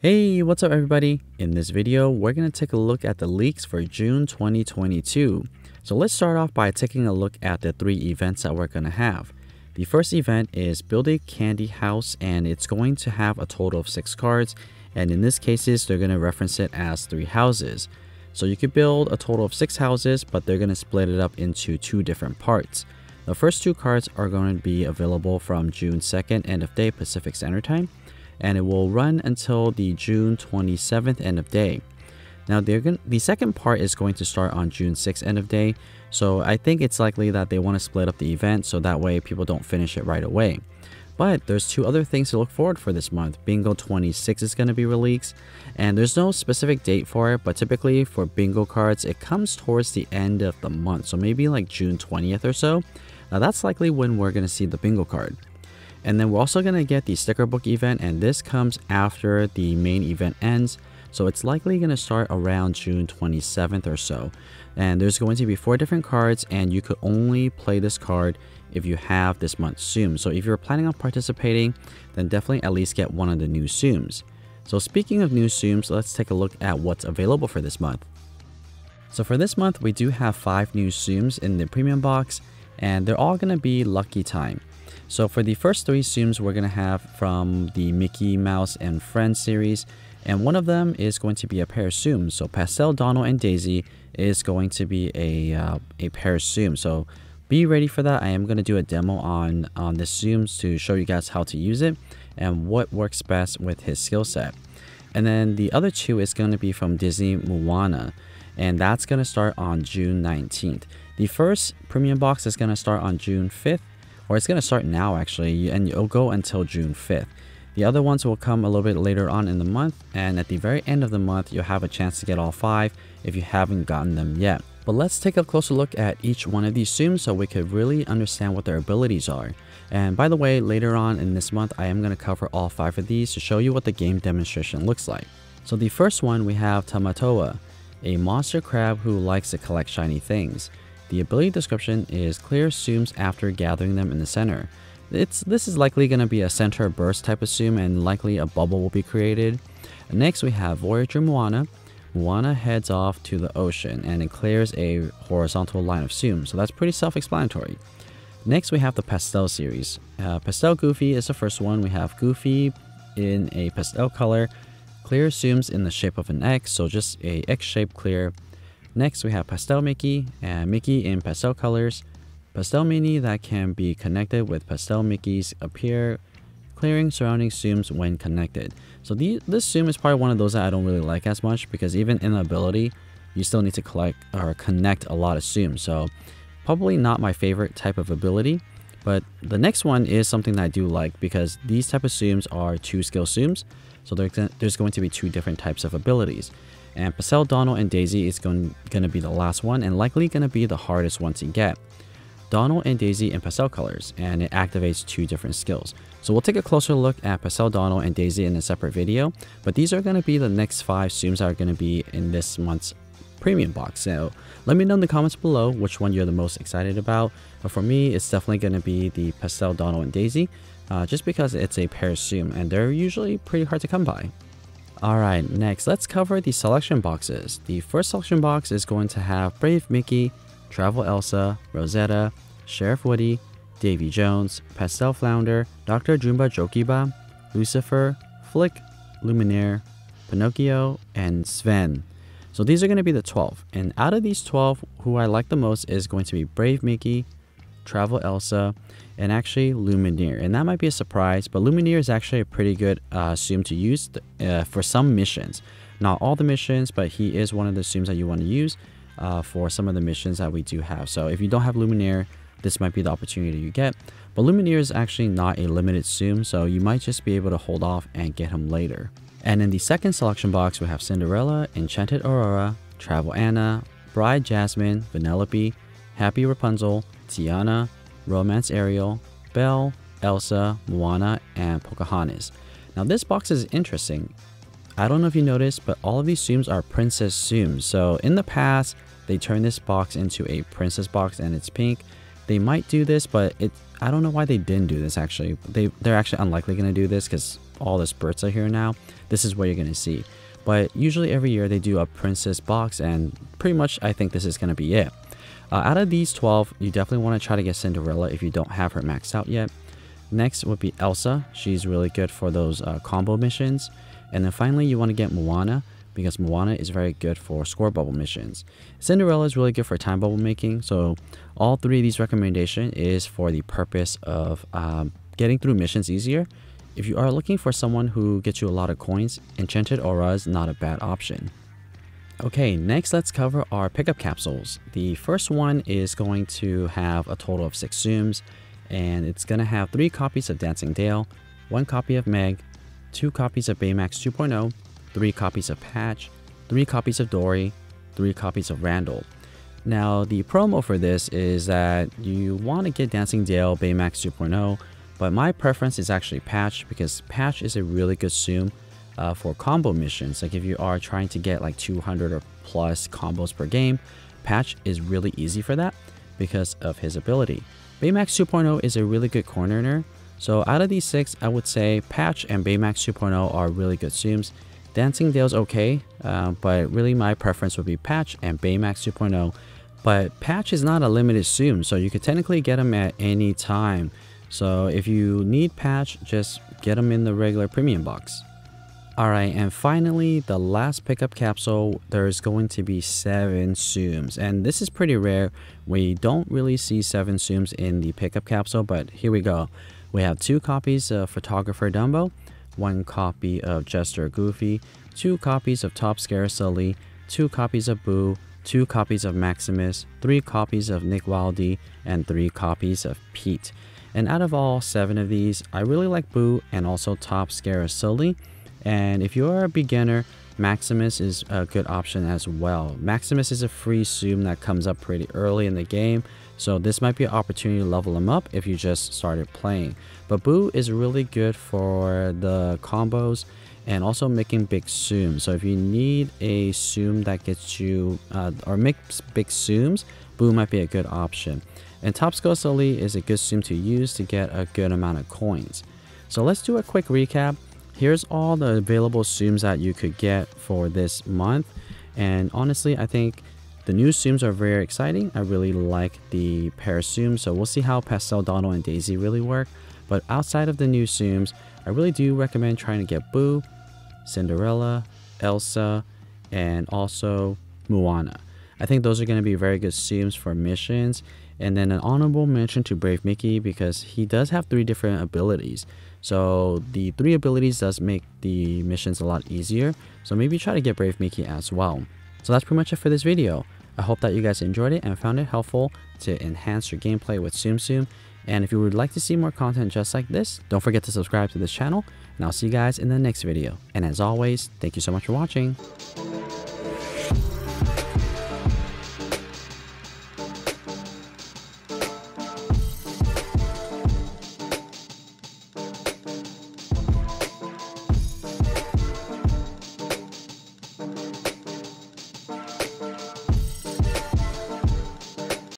Hey, what's up everybody? In this video, we're going to take a look at the leaks for June 2022. So let's start off by taking a look at the three events that we're going to have. The first event is Build a Candy House, and it's going to have a total of 6 cards, and in this cases, they're going to reference it as 3 houses. So you could build a total of 6 houses, but they're going to split it up into 2 different parts. The first 2 cards are going to be available from June 2nd, end of day Pacific Standard Time, and it will run until the June 27th end of day. Now the second part is going to start on June 6th end of day, so I think it's likely that they want to split up the event so that way people don't finish it right away. But there's 2 other things to look forward for this month. Bingo 26 is going to be released, and there's no specific date for it, but typically for bingo cards it comes towards the end of the month, so maybe like June 20th or so. Now that's likely when we're going to see the bingo card. And then we're also going to get the sticker book event, and this comes after the main event ends, so it's likely going to start around June 27th or so. And there's going to be 4 different cards, and you could only play this card if you have this month's Tsums. So if you're planning on participating, then definitely at least get one of the new Tsums. So speaking of new Tsums, let's take a look at what's available for this month. So for this month, we do have 5 new Tsums in the premium box, and they're all going to be lucky time. So for the first 3 Tsums, we're going to have from the Mickey Mouse and Friends series, and one of them is going to be a pair of Tsums. So Pastel, Donald, and Daisy is going to be a pair of Tsums. So be ready for that. I am going to do a demo on the Tsums to show you guys how to use it and what works best with his skill set. And then the other 2 is going to be from Disney Moana, and that's going to start on June 19th. The first premium box is going to start on June 5th. Or it's going to start now actually, and it'll go until June 5th. The other ones will come a little bit later on in the month, and at the very end of the month you'll have a chance to get all 5 if you haven't gotten them yet. But let's take a closer look at each one of these Tsums so we could really understand what their abilities are. And by the way, later on in this month I am going to cover all 5 of these to show you what the game demonstration looks like. So the first one, we have Tamatoa, a monster crab who likes to collect shiny things. The ability description is clear Tsums after gathering them in the center. This is likely going to be a center burst type of Tsum, and likely a bubble will be created. Next we have Voyager Moana. Moana heads off to the ocean and it clears a horizontal line of Tsums, so that's pretty self-explanatory. Next we have the Pastel series. Pastel Goofy is the first one. We have Goofy in a pastel color, clear Tsums in the shape of an X, so just a X-shaped clear. Next we have Pastel Mickey, and Mickey in pastel colors. Pastel Minnie that can be connected with Pastel Mickeys appear, clearing surrounding Tsums when connected. So this Tsum is probably one of those that I don't really like as much, because even in the ability, you still need to collect or connect a lot of Tsums. So probably not my favorite type of ability. But the next one is something that I do like, because these type of Tsums are 2 skill Tsums. So there's going to be 2 different types of abilities. And Pastel, Donald, and Daisy is going to be the last one, and likely going to be the hardest one to get. Donald and Daisy in pastel colors, and it activates 2 different skills. So we'll take a closer look at Pastel, Donald, and Daisy in a separate video, but these are going to be the next 5 Tsums that are going to be in this month's premium box. So let me know in the comments below which one you're the most excited about, but for me it's definitely going to be the Pastel, Donald, and Daisy, just because it's a pair of Tsum and they're usually pretty hard to come by. Alright, next let's cover the selection boxes. The first selection box is going to have Brave Mickey, Travel Elsa, Rosetta, Sheriff Woody, Davy Jones, Pastel Flounder, Dr. Jumba Jookiba, Lucifer, Flik, Lumiere, Pinocchio, and Sven. So these are going to be the 12. And out of these 12, who I like the most is going to be Brave Mickey, Travel Elsa, and actually Lumiere. And that might be a surprise, but Lumiere is actually a pretty good Tsum to use for some missions. Not all the missions, but he is one of the Tsums that you want to use for some of the missions that we do have. So if you don't have Lumiere, this might be the opportunity you get. But Lumiere is actually not a limited Tsum, so you might just be able to hold off and get him later. And in the second selection box, we have Cinderella, Enchanted Aurora, Travel Anna, Bride Jasmine, Vanellope, Happy Rapunzel, Tiana, Romance Ariel, Belle, Elsa, Moana, and Pocahontas. Now this box is interesting. I don't know if you noticed, but all of these Tsums are princess Tsums. So in the past, they turned this box into a princess box and it's pink. They might do this, but I don't know why they didn't do this actually. They're actually unlikely going to do this, because all the spurts are here now, this is what you're going to see. But usually every year they do a princess box, and pretty much I think this is going to be it. Out of these 12, you definitely want to try to get Cinderella if you don't have her maxed out yet. Next would be Elsa. She's really good for those combo missions. And then finally you want to get Moana, because Moana is very good for score bubble missions. Cinderella is really good for time bubble making. So all three of these recommendations is for the purpose of getting through missions easier. If you are looking for someone who gets you a lot of coins, Enchanted Aurora is not a bad option. Okay, next let's cover our pickup capsules. The first one is going to have a total of 6 Tsums, and it's going to have 3 copies of Dancing Dale, 1 copy of Meg, 2 copies of Baymax 2.0, 3 copies of Patch, 3 copies of Dory, 3 copies of Randall. Now the promo for this is that you want to get Dancing Dale, Baymax 2.0, but my preference is actually Patch, because Patch is a really good Tsum for combo missions. Like if you are trying to get like 200 or plus combos per game, Patch is really easy for that because of his ability. Baymax 2.0 is a really good cornerer. So out of these 6, I would say Patch and Baymax 2.0 are really good Tsums. Dancing Dale's okay, but really my preference would be Patch and Baymax 2.0. But Patch is not a limited Tsum, so you could technically get him at any time. So if you need Patch, just get them in the regular premium box. Alright, and finally, the last pickup capsule, there's going to be 7 Tsums. And this is pretty rare. We don't really see 7 Tsums in the pickup capsule, but here we go. We have 2 copies of Photographer Dumbo, 1 copy of Jester Goofy, 2 copies of Top Scare Sully, 2 copies of Boo, 2 copies of Maximus, 3 copies of Nick Wilde, and 3 copies of Pete. And out of all 7 of these, I really like Boo and also Top Scare Sully. And if you're a beginner, Maximus is a good option as well. Maximus is a free Tsum that comes up pretty early in the game, so this might be an opportunity to level him up if you just started playing. But Boo is really good for the combos and also making big Tsum. So if you need a Tsum that gets you or makes big Tsums, Boo might be a good option. And Top Scare Sully is a good Tsum to use to get a good amount of coins. So let's do a quick recap. Here's all the available Tsums that you could get for this month. And honestly, I think the new Tsums are very exciting. I really like the pair Tsums, so we'll see how Pastel, Donald, and Daisy really work. But outside of the new Tsums, I really do recommend trying to get Boo, Cinderella, Elsa, and also Moana. I think those are going to be very good Tsums for missions. And then an honorable mention to Brave Mickey, because he does have 3 different abilities. So the 3 abilities does make the missions a lot easier. So maybe try to get Brave Mickey as well. So that's pretty much it for this video. I hope that you guys enjoyed it and found it helpful to enhance your gameplay with Tsum Tsum. And if you would like to see more content just like this, don't forget to subscribe to this channel. And I'll see you guys in the next video. And as always, thank you so much for watching.